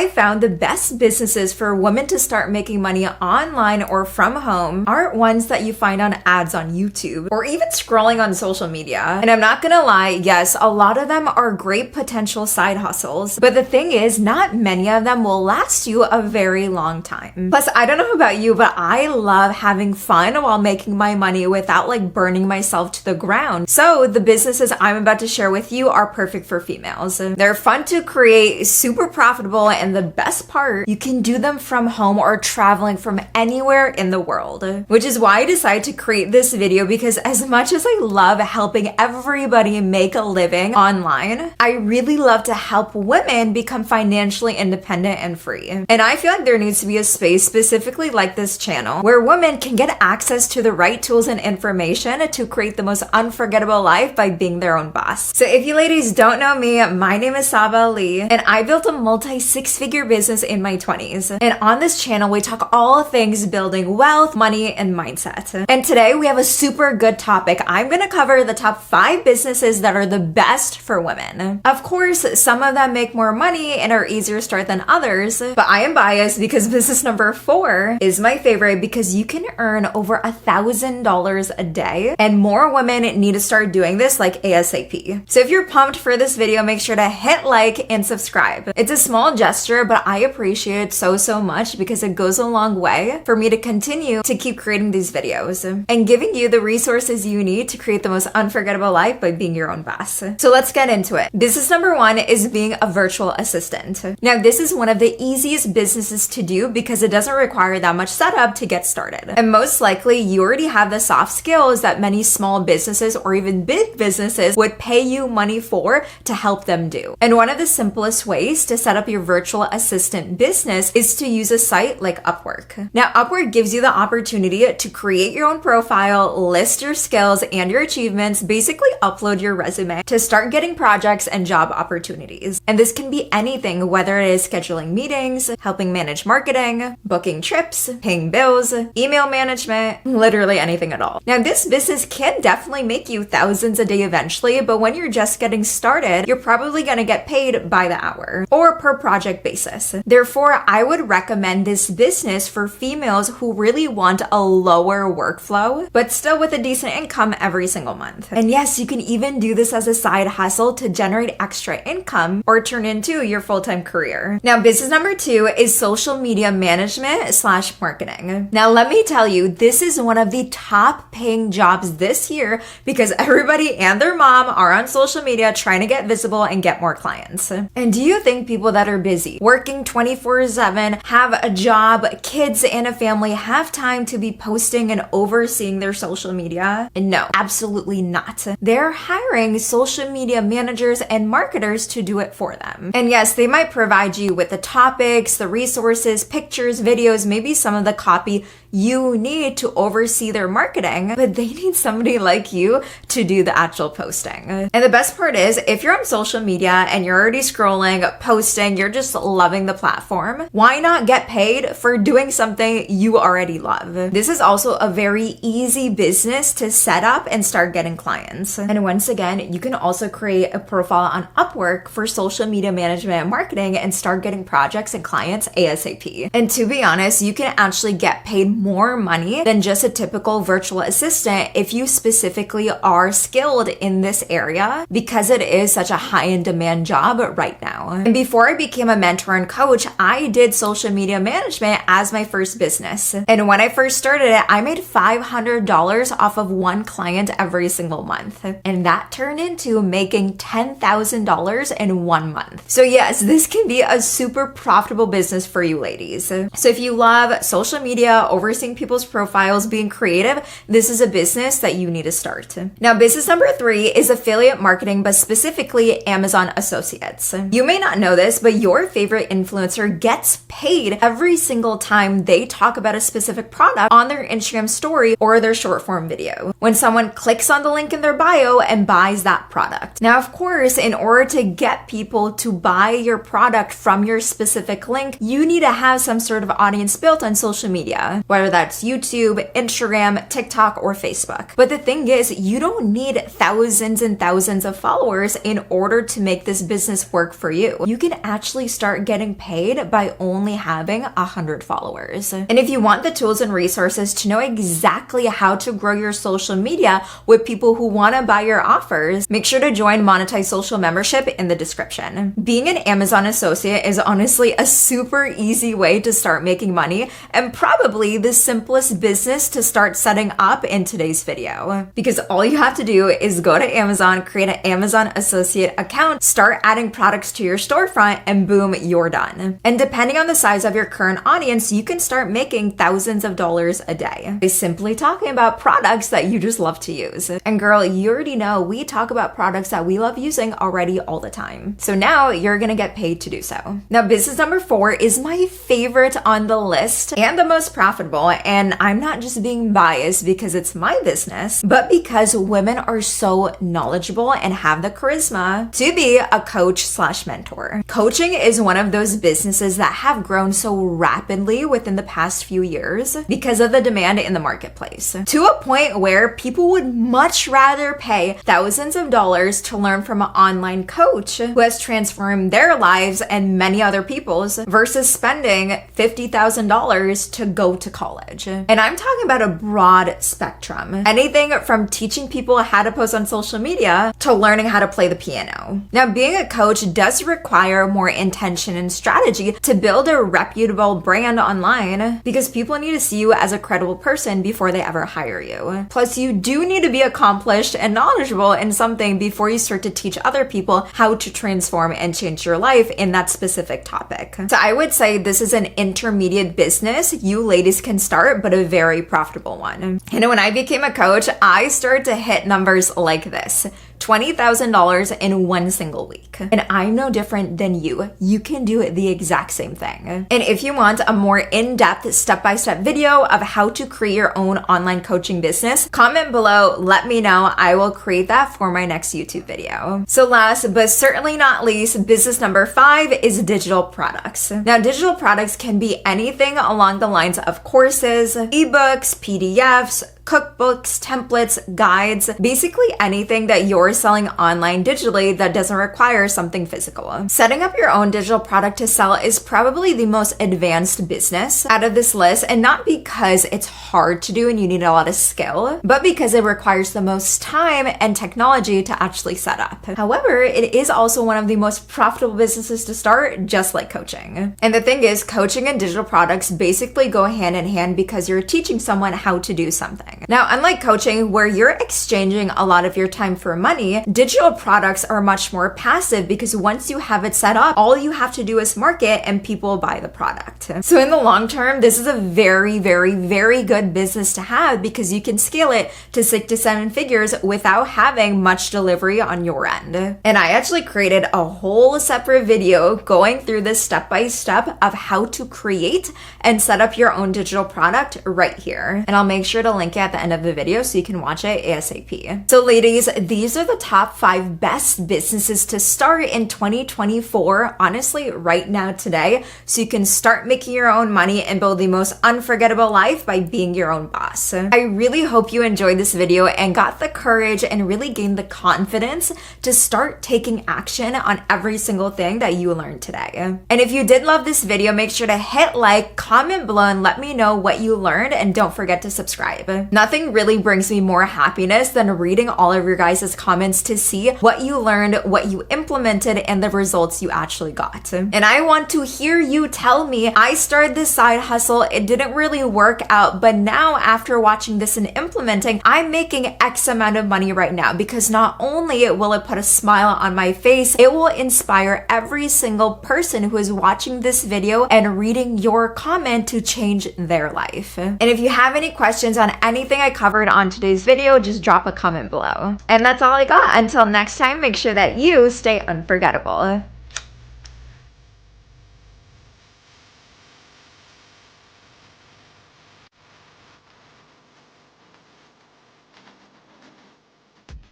I found the best businesses for women to start making money online or from home aren't ones that you find on ads on YouTube or even scrolling on social media. And I'm not gonna lie, yes, a lot of them are great potential side hustles, but the thing is, not many of them will last you a very long time. Plus, I don't know about you, but I love having fun while making my money without like burning myself to the ground. So the businesses I'm about to share with you are perfect for females. They're fun to create, super profitable, and the best part, you can do them from home or traveling from anywhere in the world. Which is why I decided to create this video, because as much as I love helping everybody make a living online, I really love to help women become financially independent and free. And I feel like there needs to be a space specifically like this channel where women can get access to the right tools and information to create the most unforgettable life by being their own boss. So if you ladies don't know me, my name is Sabah Lee, and I built a multi-six-figure business in my 20s. And on this channel, we talk all things building wealth, money, and mindset. And today we have a super good topic. I'm gonna cover the top 5 businesses that are the best for women. Of course, some of them make more money and are easier to start than others, but I am biased because business number 4 is my favorite because you can earn over $1,000 a day, and more women need to start doing this like ASAP. So if you're pumped for this video, make sure to hit like and subscribe. It's a small gesture, but I appreciate it so much because it goes a long way for me to continue to keep creating these videos and giving you the resources you need to create the most unforgettable life by being your own boss. So let's get into it. Business number 1 is being a virtual assistant. Now, this is one of the easiest businesses to do because it doesn't require that much setup to get started. And most likely, you already have the soft skills that many small businesses or even big businesses would pay you money for to help them do. And one of the simplest ways to set up your virtual assistant business is to use a site like Upwork. Now, Upwork gives you the opportunity to create your own profile, list your skills and your achievements, basically upload your resume to start getting projects and job opportunities. And this can be anything, whether it is scheduling meetings, helping manage marketing, booking trips, paying bills, email management, literally anything at all. Now, this business can definitely make you thousands a day eventually, but when you're just getting started, you're probably gonna get paid by the hour or per project basis. Therefore, I would recommend this business for females who really want a lower workflow, but still with a decent income every single month. And yes, you can even do this as a side hustle to generate extra income or turn into your full-time career. Now, business number 2 is social media management / marketing. Now, let me tell you, this is one of the top paying jobs this year because everybody and their mom are on social media trying to get visible and get more clients. And do you think people that are busy, working 24/7, have a job, kids, and a family have time to be posting and overseeing their social media? No, absolutely not. They're hiring social media managers and marketers to do it for them. And yes, they might provide you with the topics, the resources, pictures, videos, maybe some of the copy you need to oversee their marketing, but they need somebody like you to do the actual posting. And the best part is, if you're on social media and you're already scrolling, posting, you're just loving the platform, why not get paid for doing something you already love? This is also a very easy business to set up and start getting clients. And once again, you can also create a profile on Upwork for social media management and marketing and start getting projects and clients ASAP. And to be honest, you can actually get paid more money than just a typical virtual assistant if you specifically are skilled in this area because it is such a high in demand job right now. And before I became a mentor and coach, I did social media management as my first business. And when I first started it, I made $500 off of one client every single month. And that turned into making $10,000 in 1 month. So yes, this can be a super profitable business for you ladies. So if you love social media, overseeing people's profiles, being creative, this is a business that you need to start. Now, business number 3 is affiliate marketing, but specifically Amazon Associates. You may not know this, but your favorite influencer gets paid every single time they talk about a specific product on their Instagram story or their short form video, when someone clicks on the link in their bio and buys that product. Now, of course, in order to get people to buy your product from your specific link, you need to have some sort of audience built on social media, whether whether that's YouTube, Instagram, TikTok, or Facebook. But the thing is, you don't need thousands and thousands of followers in order to make this business work for you. You can actually start getting paid by only having 100 followers. And if you want the tools and resources to know exactly how to grow your social media with people who want to buy your offers, make sure to join Monetize Social membership in the description. Being an Amazon associate is honestly a super easy way to start making money, and probably the simplest business to start setting up in today's video. Because all you have to do is go to Amazon, create an Amazon associate account, start adding products to your storefront, and boom, you're done. And depending on the size of your current audience, you can start making thousands of dollars a day by simply talking about products that you just love to use. And girl, you already know we talk about products that we love using already all the time. So now you're gonna get paid to do so. Now, business number 4 is my favorite on the list and the most profitable. And I'm not just being biased because it's my business, but because women are so knowledgeable and have the charisma to be a coach/mentor. Coaching is one of those businesses that have grown so rapidly within the past few years because of the demand in the marketplace, to a point where people would much rather pay thousands of dollars to learn from an online coach who has transformed their lives and many other people's versus spending $50,000 to go to college. And I'm talking about a broad spectrum. Anything from teaching people how to post on social media to learning how to play the piano. Now, being a coach does require more intention and strategy to build a reputable brand online because people need to see you as a credible person before they ever hire you. Plus, you do need to be accomplished and knowledgeable in something before you start to teach other people how to transform and change your life in that specific topic. So I would say this is an intermediate business you ladies can start, but a very profitable one. And when I became a coach, I started to hit numbers like this. $20,000 in one single week. And I'm no different than you. You can do the exact same thing. And if you want a more in-depth step-by-step video of how to create your own online coaching business, comment below, let me know. I will create that for my next YouTube video. So last but certainly not least, business number 5 is digital products. Now, digital products can be anything along the lines of courses, ebooks, PDFs, cookbooks, templates, guides, basically anything that you're selling online digitally that doesn't require something physical. Setting up your own digital product to sell is probably the most advanced business out of this list, and not because it's hard to do and you need a lot of skill, but because it requires the most time and technology to actually set up. However, it is also one of the most profitable businesses to start, just like coaching. And the thing is, coaching and digital products basically go hand in hand because you're teaching someone how to do something. Now, unlike coaching, where you're exchanging a lot of your time for money, digital products are much more passive because once you have it set up, all you have to do is market and people buy the product. So in the long term, this is a very, very, very good business to have because you can scale it to 6 to 7 figures without having much delivery on your end. And I actually created a whole separate video going through this step-by-step of how to create and set up your own digital product right here. And I'll make sure to link it at the end of the video so you can watch it ASAP. So ladies, these are the top 5 best businesses to start in 2024, honestly, right now today, so you can start making your own money and build the most unforgettable life by being your own boss. I really hope you enjoyed this video and got the courage and really gained the confidence to start taking action on every single thing that you learned today. And if you did love this video, make sure to hit like, comment below, and let me know what you learned, and don't forget to subscribe. Nothing really brings me more happiness than reading all of your guys' comments to see what you learned, what you implemented, and the results you actually got. And I want to hear you tell me, I started this side hustle, it didn't really work out, but now after watching this and implementing, I'm making X amount of money right now, because not only will it put a smile on my face, it will inspire every single person who is watching this video and reading your comment to change their life. And if you have any questions on anything I covered on today's video, just drop a comment below. And that's all I got. Until next time, make sure that you stay unforgettable.